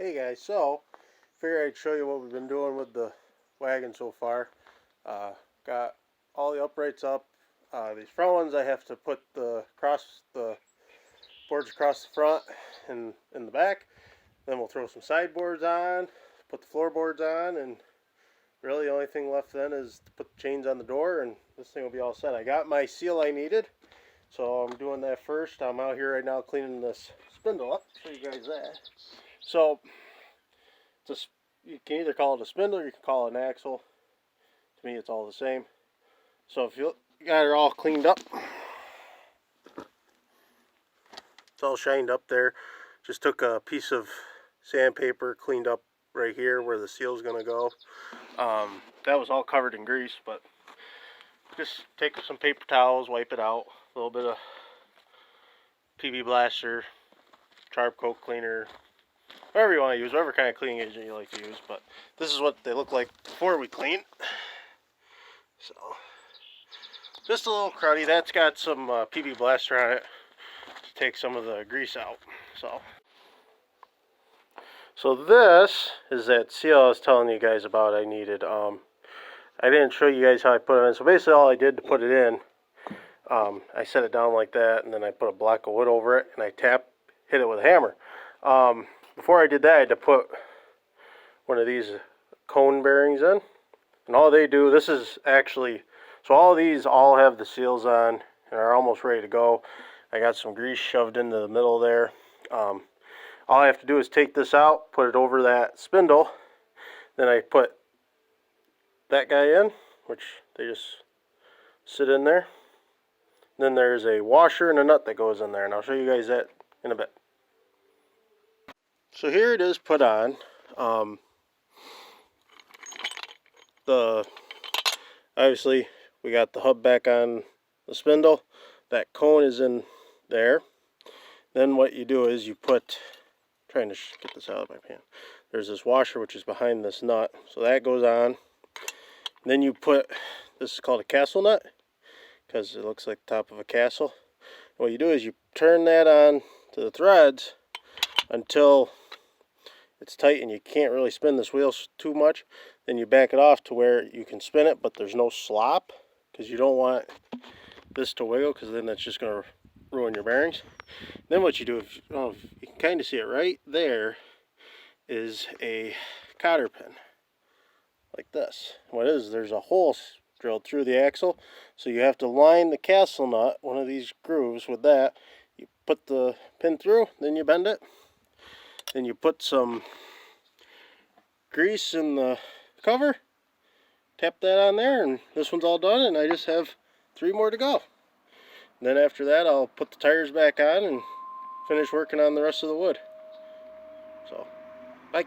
Hey guys, so figured I'd show you what we've been doing with the wagon so far. Got all the uprights up. These front ones I have to put the boards across the front and in the back. Then we'll throw some sideboards on, put the floorboards on, and really the only thing left then is to put the chains on the door, and this thing will be all set. I got my seal I needed, so I'm doing that first. I'm out here right now cleaning this spindle up. Show you guys that. So you can either call it a spindle or you can call it an axle. To me, it's all the same. So if you got it all cleaned up, it's all shined up there. Just took a piece of sandpaper, cleaned up right here where the seal is going to go. That was all covered in grease, but just take some paper towels, wipe it out, a little bit of PB Blaster, Sharp Coat Cleaner, whatever you want to use, whatever kind of cleaning agent you like to use. But this is what they look like before we clean. So just a little cruddy. That's got some PB Blaster on it to take some of the grease out. So this is that seal I was telling you guys about I needed. I didn't show you guys how I put it in. So basically all I did to put it in, I set it down like that, and then I put a block of wood over it, and I hit it with a hammer. Before I did that, I had to put one of these cone bearings in. And all they do, this is actually, so all these all have the seals on and are almost ready to go. I got some grease shoved into the middle there. All I have to do is take this out, put it over that spindle. Then I put that guy in, which they just sit in there. Then there's a washer and a nut that goes in there, and I'll show you guys that in a bit. So here it is put on. Obviously we got the hub back on the spindle. That cone is in there. Then what you do is you put, trying to get this out of my pan. There's this washer which is behind this nut, so that goes on. Then you put, this is called a castle nut because it looks like the top of a castle. And what you do is you turn that on to the threads until it's tight and you can't really spin this wheel too much. Then you back it off to where you can spin it, but there's no slop, because you don't want this to wiggle, because then that's just going to ruin your bearings. Then what you do, if you can kind of see it right there, is a cotter pin like this. What it is, there's a hole drilled through the axle, so you have to line the castle nut, one of these grooves, with that. You put the pin through, then you bend it, then you put some grease in the cover, tap that on there, and this one's all done, and I just have 3 more to go. And then after that I'll put the tires back on and finish working on the rest of the wood. So, bye.